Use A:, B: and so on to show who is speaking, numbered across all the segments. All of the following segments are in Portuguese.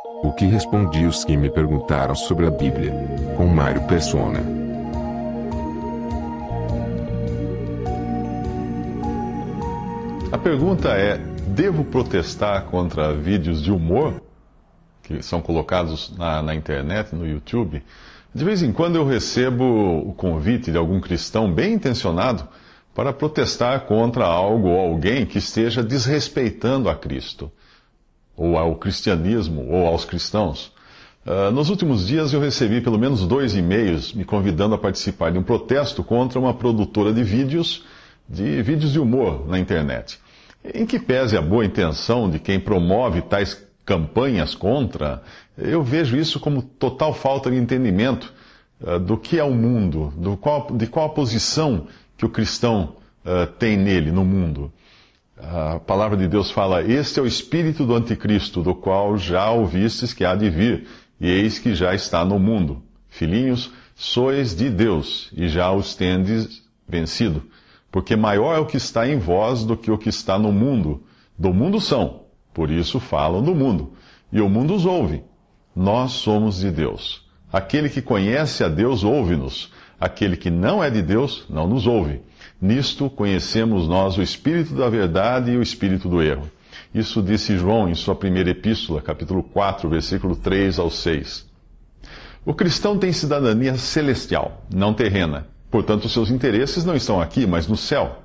A: O que respondi os que me perguntaram sobre a Bíblia, com Mário Persona.
B: A pergunta é: devo protestar contra vídeos de humor que são colocados na internet, no YouTube? De vez em quando eu recebo o convite de algum cristão bem intencionado para protestar contra algo ou alguém que esteja desrespeitando a Cristo, ou ao cristianismo, ou aos cristãos. Nos últimos dias eu recebi pelo menos 2 e-mails me convidando a participar de um protesto contra uma produtora de vídeos de humor na internet. Em que pese a boa intenção de quem promove tais campanhas contra, eu vejo isso como total falta de entendimento do que é o mundo, de qual a posição que o cristão tem nele, no mundo. A palavra de Deus fala: este é o espírito do anticristo, do qual já ouvistes que há de vir, e eis que já está no mundo. Filhinhos, sois de Deus, e já os tendes vencido. Porque maior é o que está em vós do que o que está no mundo. Do mundo são, por isso falam do mundo. E o mundo os ouve. Nós somos de Deus. Aquele que conhece a Deus ouve-nos. Aquele que não é de Deus não nos ouve. Nisto conhecemos nós o espírito da verdade e o espírito do erro. Isso disse João em sua primeira epístola, capítulo 4, versículo 3 ao 6. O cristão tem cidadania celestial, não terrena. Portanto, seus interesses não estão aqui, mas no céu.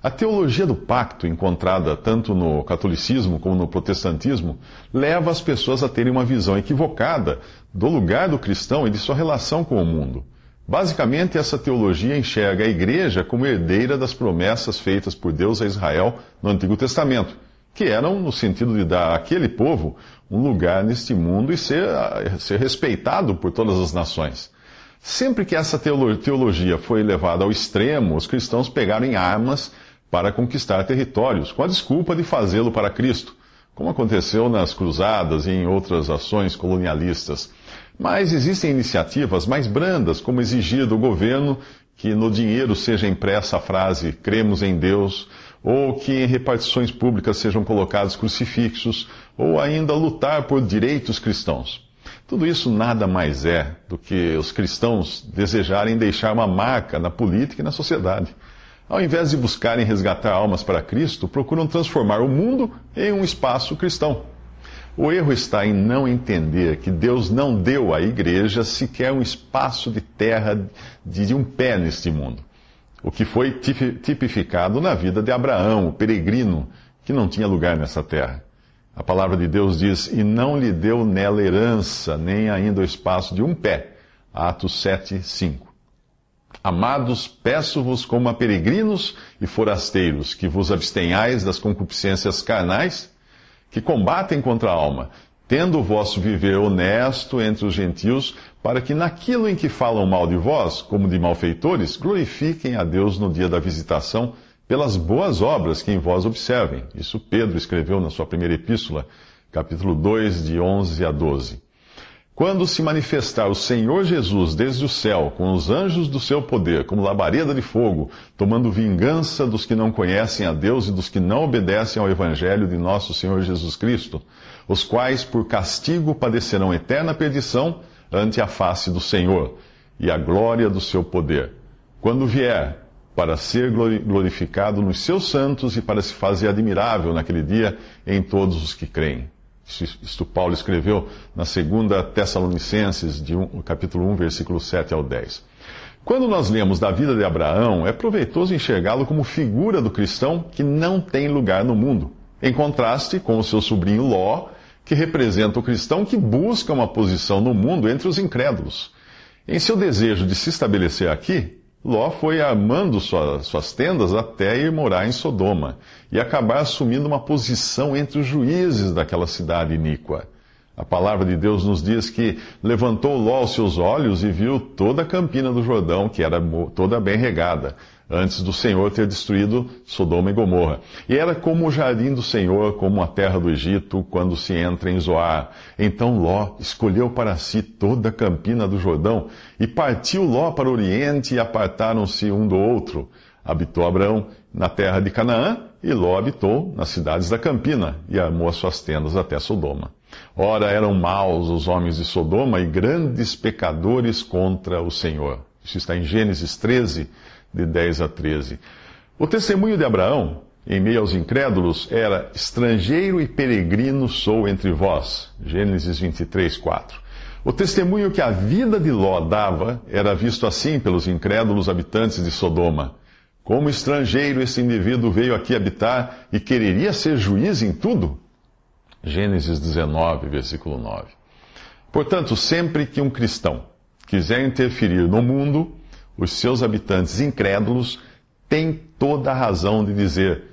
B: A teologia do pacto, encontrada tanto no catolicismo como no protestantismo, leva as pessoas a terem uma visão equivocada do lugar do cristão e de sua relação com o mundo. Basicamente, essa teologia enxerga a igreja como herdeira das promessas feitas por Deus a Israel no Antigo Testamento, que eram no sentido de dar àquele povo um lugar neste mundo e ser respeitado por todas as nações. Sempre que essa teologia foi levada ao extremo, os cristãos pegaram em armas para conquistar territórios, com a desculpa de fazê-lo para Cristo, como aconteceu nas cruzadas e em outras ações colonialistas. Mas existem iniciativas mais brandas, como exigir do governo que no dinheiro seja impressa a frase "cremos em Deus", ou que em repartições públicas sejam colocados crucifixos, ou ainda lutar por direitos cristãos. Tudo isso nada mais é do que os cristãos desejarem deixar uma marca na política e na sociedade. Ao invés de buscarem resgatar almas para Cristo, procuram transformar o mundo em um espaço cristão. O erro está em não entender que Deus não deu à igreja sequer um espaço de terra de um pé neste mundo. O que foi tipificado na vida de Abraão, o peregrino, que não tinha lugar nessa terra. A palavra de Deus diz: e não lhe deu nela herança, nem ainda o espaço de um pé. Atos 7, 5. Amados, peço-vos como a peregrinos e forasteiros, que vos abstenhais das concupiscências carnais, que combatem contra a alma, tendo o vosso viver honesto entre os gentios, para que naquilo em que falam mal de vós, como de malfeitores, glorifiquem a Deus no dia da visitação, pelas boas obras que em vós observem. Isso Pedro escreveu na sua primeira epístola, capítulo 2, de 11 a 12. Quando se manifestar o Senhor Jesus desde o céu, com os anjos do seu poder, como labareda de fogo, tomando vingança dos que não conhecem a Deus e dos que não obedecem ao Evangelho de nosso Senhor Jesus Cristo, os quais por castigo padecerão eterna perdição ante a face do Senhor e a glória do seu poder, quando vier para ser glorificado nos seus santos e para se fazer admirável naquele dia em todos os que creem. Isto Paulo escreveu na 2 Tessalonicenses, capítulo 1, versículo 7 ao 10. Quando nós lemos da vida de Abraão, é proveitoso enxergá-lo como figura do cristão que não tem lugar no mundo, em contraste com o seu sobrinho Ló, que representa o cristão que busca uma posição no mundo entre os incrédulos. Em seu desejo de se estabelecer aqui, Ló foi armando suas tendas até ir morar em Sodoma e acabar assumindo uma posição entre os juízes daquela cidade iníqua. A palavra de Deus nos diz que levantou Ló os seus olhos e viu toda a campina do Jordão, que era toda bem regada, antes do Senhor ter destruído Sodoma e Gomorra. E era como o jardim do Senhor, como a terra do Egito, quando se entra em Zoar. Então Ló escolheu para si toda a campina do Jordão, e partiu Ló para o oriente, e apartaram-se um do outro. Habitou Abraão na terra de Canaã, e Ló habitou nas cidades da campina, e armou as suas tendas até Sodoma. Ora, eram maus os homens de Sodoma e grandes pecadores contra o Senhor. Isso está em Gênesis 13, de 10 a 13. O testemunho de Abraão, em meio aos incrédulos, era: estrangeiro e peregrino sou entre vós. Gênesis 23, 4. O testemunho que a vida de Ló dava era visto assim pelos incrédulos habitantes de Sodoma. Como estrangeiro, esse indivíduo veio aqui habitar e quereria ser juiz em tudo? Gênesis 19, versículo 9. Portanto, sempre que um cristão quiser interferir no mundo, os seus habitantes incrédulos têm toda a razão de dizer: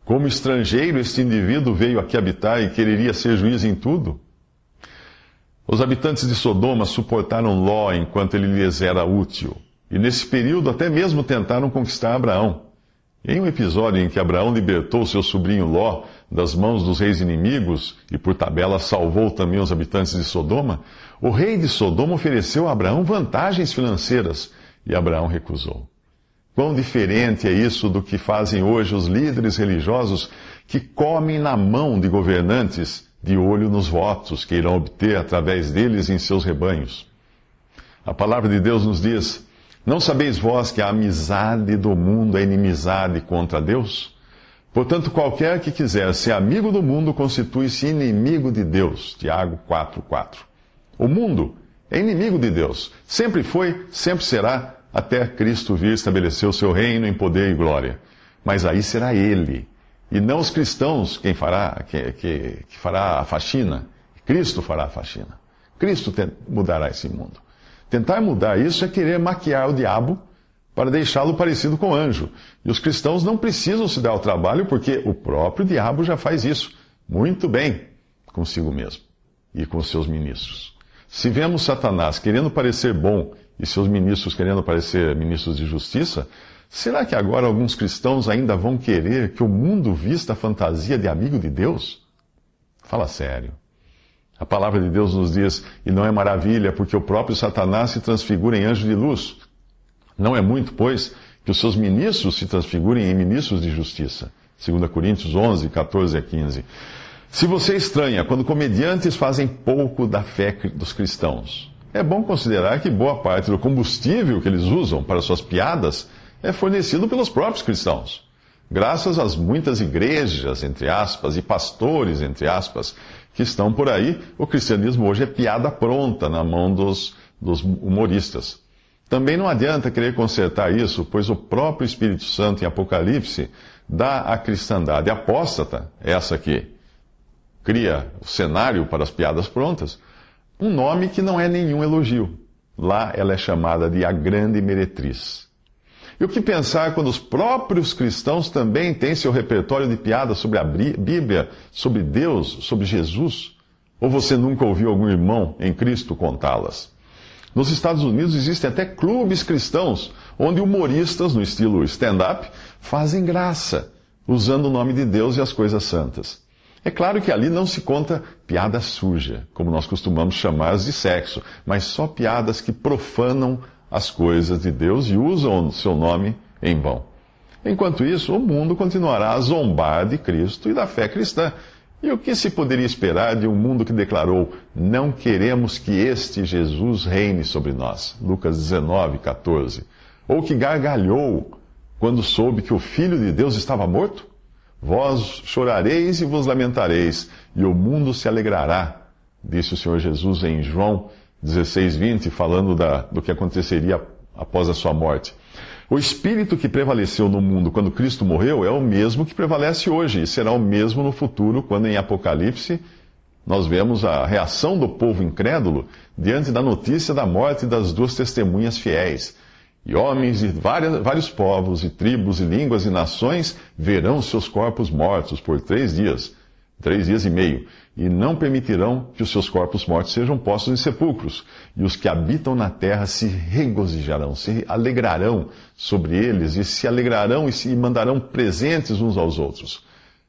B: como estrangeiro, este indivíduo veio aqui habitar e quereria ser juiz em tudo? Os habitantes de Sodoma suportaram Ló enquanto ele lhes era útil, e nesse período até mesmo tentaram conquistar Abraão. Em um episódio em que Abraão libertou seu sobrinho Ló das mãos dos reis inimigos e, por tabela, salvou também os habitantes de Sodoma, o rei de Sodoma ofereceu a Abraão vantagens financeiras e Abraão recusou. Quão diferente é isso do que fazem hoje os líderes religiosos que comem na mão de governantes de olho nos votos que irão obter através deles em seus rebanhos. A palavra de Deus nos diz: não sabeis vós que a amizade do mundo é inimizade contra Deus? Portanto, qualquer que quiser ser amigo do mundo constitui-se inimigo de Deus. Tiago 4:4. O mundo é inimigo de Deus. Sempre foi, sempre será, até Cristo vir estabelecer o seu reino em poder e glória. Mas aí será Ele, e não os cristãos, quem fará, que fará a faxina. Cristo fará a faxina. Cristo mudará esse mundo. Tentar mudar isso é querer maquiar o diabo para deixá-lo parecido com anjo. E os cristãos não precisam se dar ao trabalho, porque o próprio diabo já faz isso muito bem consigo mesmo e com seus ministros. Se vemos Satanás querendo parecer bom e seus ministros querendo parecer ministros de justiça, será que agora alguns cristãos ainda vão querer que o mundo vista a fantasia de amigo de Deus? Fala sério. A palavra de Deus nos diz: e não é maravilha, porque o próprio Satanás se transfigura em anjo de luz. Não é muito, pois, que os seus ministros se transfigurem em ministros de justiça. 2 Coríntios 11, 14 a 15. Se você estranha quando comediantes fazem pouco da fé dos cristãos, é bom considerar que boa parte do combustível que eles usam para suas piadas é fornecido pelos próprios cristãos. Graças às muitas igrejas, entre aspas, e pastores, entre aspas, que estão por aí, o cristianismo hoje é piada pronta na mão dos humoristas. Também não adianta querer consertar isso, pois o próprio Espírito Santo, em Apocalipse, dá à cristandade apóstata, essa que cria o cenário para as piadas prontas, um nome que não é nenhum elogio. Lá ela é chamada de a grande meretriz. E o que pensar quando os próprios cristãos também têm seu repertório de piadas sobre a Bíblia, sobre Deus, sobre Jesus? Ou você nunca ouviu algum irmão em Cristo contá-las? Nos Estados Unidos existem até clubes cristãos, onde humoristas, no estilo stand-up, fazem graça, usando o nome de Deus e as coisas santas. É claro que ali não se conta piada suja, como nós costumamos chamar as de sexo, mas só piadas que profanam as coisas de Deus e usam o seu nome em vão. Enquanto isso, o mundo continuará a zombar de Cristo e da fé cristã. E o que se poderia esperar de um mundo que declarou: não queremos que este Jesus reine sobre nós? Lucas 19, 14. Ou que gargalhou quando soube que o Filho de Deus estava morto? Vós chorareis e vos lamentareis, e o mundo se alegrará, disse o Senhor Jesus em João 16, 20, falando do que aconteceria após a sua morte. O espírito que prevaleceu no mundo quando Cristo morreu é o mesmo que prevalece hoje, e será o mesmo no futuro, quando em Apocalipse nós vemos a reação do povo incrédulo diante da notícia da morte das duas testemunhas fiéis. E homens de vários povos, e tribos, e línguas, e nações verão seus corpos mortos por 3 dias e meio, e não permitirão que os seus corpos mortos sejam postos em sepulcros. E os que habitam na terra se regozijarão, se alegrarão sobre eles, e se alegrarão e mandarão presentes uns aos outros,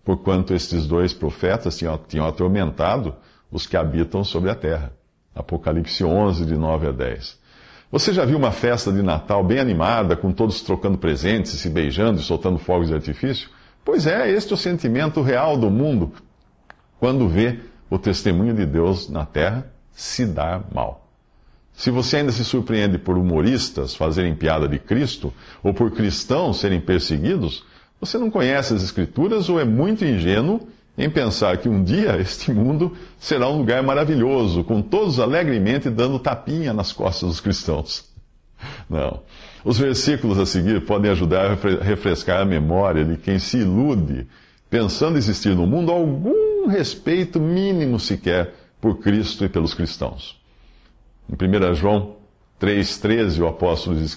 B: porquanto estes 2 profetas tinham atormentado os que habitam sobre a terra. Apocalipse 11, de 9 a 10. Você já viu uma festa de Natal bem animada, com todos trocando presentes, se beijando e soltando fogos de artifício? Pois é, este é o sentimento real do mundo quando vê o testemunho de Deus na terra se dar mal. Se você ainda se surpreende por humoristas fazerem piada de Cristo, ou por cristãos serem perseguidos, você não conhece as Escrituras ou é muito ingênuo em pensar que um dia este mundo será um lugar maravilhoso, com todos alegremente dando tapinha nas costas dos cristãos. Não. Os versículos a seguir podem ajudar a refrescar a memória de quem se ilude, pensando existir no mundo algum respeito mínimo sequer por Cristo e pelos cristãos. Em 1 João 3,13,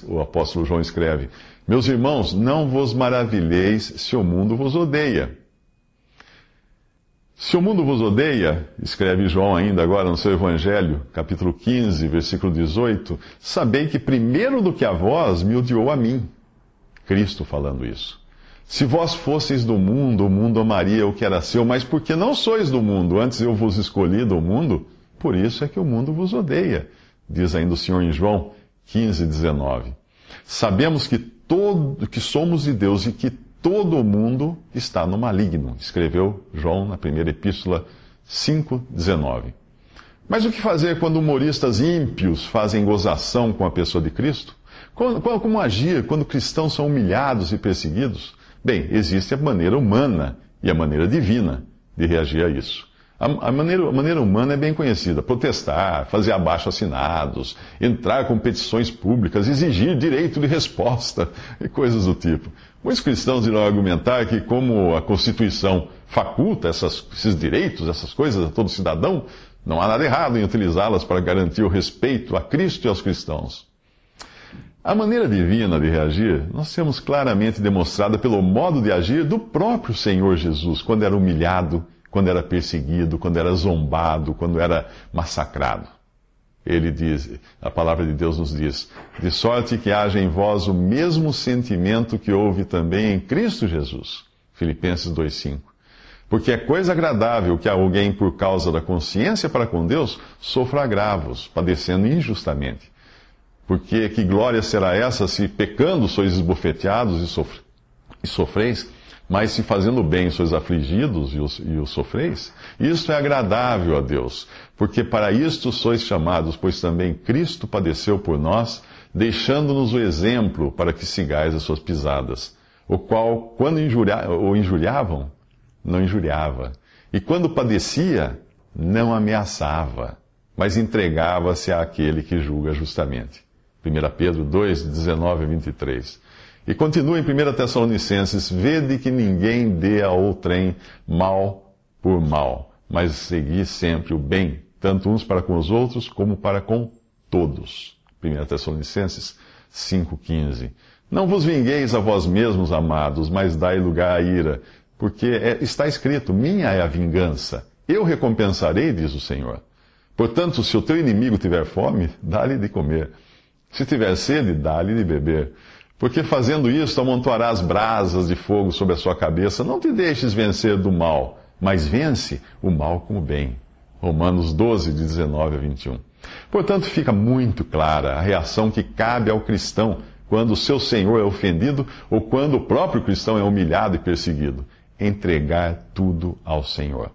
B: o apóstolo João escreve: Meus irmãos, não vos maravilheis se o mundo vos odeia. Se o mundo vos odeia, escreve João ainda agora no seu Evangelho, capítulo 15, versículo 18, sabei que primeiro do que a vós me odiou a mim. Cristo falando isso. Se vós fosseis do mundo, o mundo amaria o que era seu, mas porque não sois do mundo, antes eu vos escolhi do mundo, por isso é que o mundo vos odeia, diz ainda o Senhor em João 15, 19. Sabemos que somos de Deus e que todo o mundo está no maligno, escreveu João na primeira epístola 5,19. Mas o que fazer quando humoristas ímpios fazem gozação com a pessoa de Cristo? Como agir quando cristãos são humilhados e perseguidos? Bem, existe a maneira humana e a maneira divina de reagir a isso. A maneira humana é bem conhecida: protestar, fazer abaixo-assinados, entrar com petições públicas, exigir direito de resposta e coisas do tipo. Muitos cristãos irão argumentar que, como a Constituição faculta esses direitos, essas coisas a todo cidadão, não há nada errado em utilizá-las para garantir o respeito a Cristo e aos cristãos. A maneira divina de reagir nós temos claramente demonstrada pelo modo de agir do próprio Senhor Jesus, quando era humilhado, quando era perseguido, quando era zombado, quando era massacrado. Ele diz, a palavra de Deus nos diz: de sorte que haja em vós o mesmo sentimento que houve também em Cristo Jesus. Filipenses 2,5. Porque é coisa agradável que alguém, por causa da consciência para com Deus, sofra agravos, padecendo injustamente. Porque que glória será essa se pecando sois esbofeteados e sofreis? Mas se fazendo bem sois afligidos e os sofreis, isto é agradável a Deus, porque para isto sois chamados, pois também Cristo padeceu por nós, deixando-nos o exemplo para que sigais as suas pisadas, o qual, quando o injuriavam, não injuriava, e quando padecia, não ameaçava, mas entregava-se àquele que julga justamente. 1 Pedro 2, 19 a 23. E continua em 1 Tessalonicenses: vede que ninguém dê a outrem mal por mal, mas segui sempre o bem, tanto uns para com os outros, como para com todos. 1 Tessalonicenses 5,15. Não vos vingueis a vós mesmos, amados, mas dai lugar à ira, porque está escrito: minha é a vingança, eu recompensarei, diz o Senhor. Portanto, se o teu inimigo tiver fome, dá-lhe de comer. Se tiver sede, dá-lhe de beber. Porque fazendo isso, amontoarás brasas de fogo sobre a sua cabeça. Não te deixes vencer do mal, mas vence o mal com o bem. Romanos 12, de 19 a 21. Portanto, fica muito clara a reação que cabe ao cristão quando o seu Senhor é ofendido ou quando o próprio cristão é humilhado e perseguido: entregar tudo ao Senhor.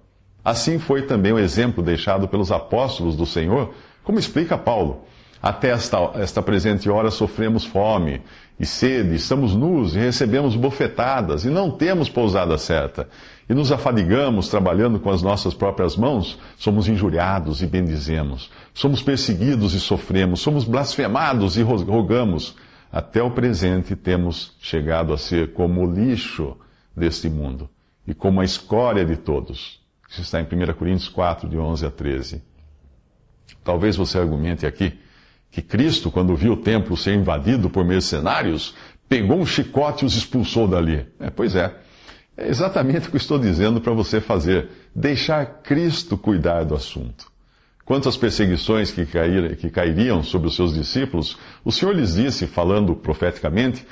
B: Assim foi também o exemplo deixado pelos apóstolos do Senhor, como explica Paulo. Até esta presente hora sofremos fome e sede, estamos nus e recebemos bofetadas, e não temos pousada certa. E nos afadigamos trabalhando com as nossas próprias mãos, somos injuriados e bendizemos. Somos perseguidos e sofremos, somos blasfemados e rogamos. Até o presente temos chegado a ser como o lixo deste mundo, e como a escória de todos. Isso está em 1 Coríntios 4, de 11 a 13. Talvez você argumente aqui que Cristo, quando viu o templo ser invadido por mercenários, pegou um chicote e os expulsou dali. Pois é. É exatamente o que estou dizendo para você fazer. Deixar Cristo cuidar do assunto. Quanto às perseguições que cairiam sobre os seus discípulos, o Senhor lhes disse, falando profeticamente,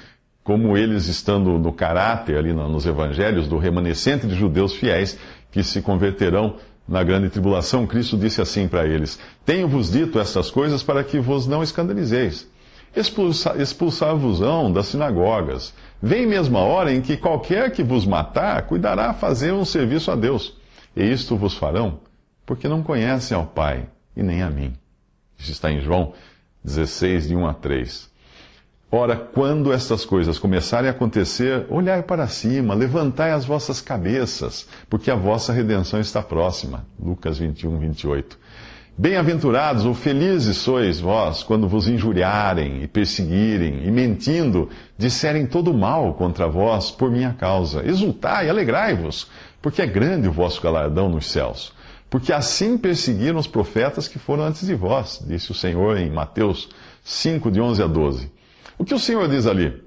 B: como eles estando no caráter ali nos evangelhos do remanescente de judeus fiéis que se converterão na grande tribulação, Cristo disse assim para eles: tenho-vos dito estas coisas para que vos não escandalizeis. Expulsar-vos-ão das sinagogas. Vem mesmo a hora em que qualquer que vos matar cuidará a fazer um serviço a Deus. E isto vos farão, porque não conhecem ao Pai e nem a mim. Isso está em João 16, de 1 a 3. Ora, quando estas coisas começarem a acontecer, olhai para cima, levantai as vossas cabeças, porque a vossa redenção está próxima. Lucas 21, 28. Bem-aventurados ou felizes sois vós, quando vos injuriarem e perseguirem, e mentindo, disserem todo mal contra vós por minha causa. Exultai, alegrai-vos, porque é grande o vosso galardão nos céus. Porque assim perseguiram os profetas que foram antes de vós, disse o Senhor em Mateus 5, de 11 a 12. O que o Senhor diz ali?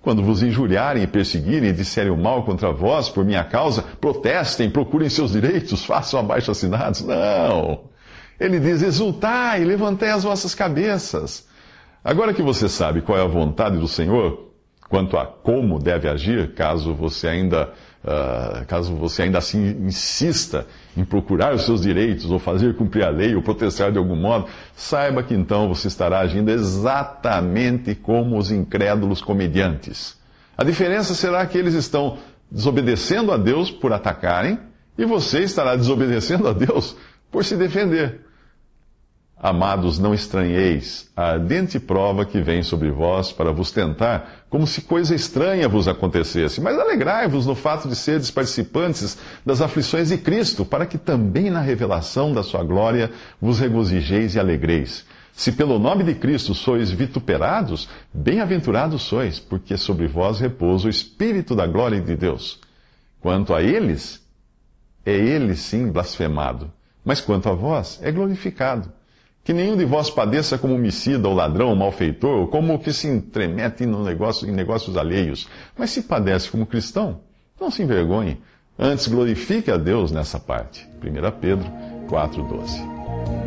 B: Quando vos injuriarem e perseguirem e disserem o mal contra vós por minha causa, protestem, procurem seus direitos, façam abaixo-assinados. Não! Ele diz, exultai, levantai as vossas cabeças. Agora que você sabe qual é a vontade do Senhor, quanto a como deve agir, caso você ainda assim insista em procurar os seus direitos, ou fazer cumprir a lei, ou protestar de algum modo, saiba que então você estará agindo exatamente como os incrédulos comediantes. A diferença será que eles estão desobedecendo a Deus por atacarem, e você estará desobedecendo a Deus por se defender. Amados, não estranheis a ardente prova que vem sobre vós para vos tentar, como se coisa estranha vos acontecesse. Mas alegrai-vos no fato de serdes participantes das aflições de Cristo, para que também na revelação da sua glória vos regozijeis e alegreis. Se pelo nome de Cristo sois vituperados, bem-aventurados sois, porque sobre vós repousa o Espírito da glória de Deus. Quanto a eles, é ele sim blasfemado, mas quanto a vós, é glorificado. Que nenhum de vós padeça como homicida, ou ladrão, ou malfeitor, ou como o que se entremete em negócios alheios. Mas se padece como cristão, não se envergonhe. Antes glorifique a Deus nessa parte. 1 Pedro 4,12.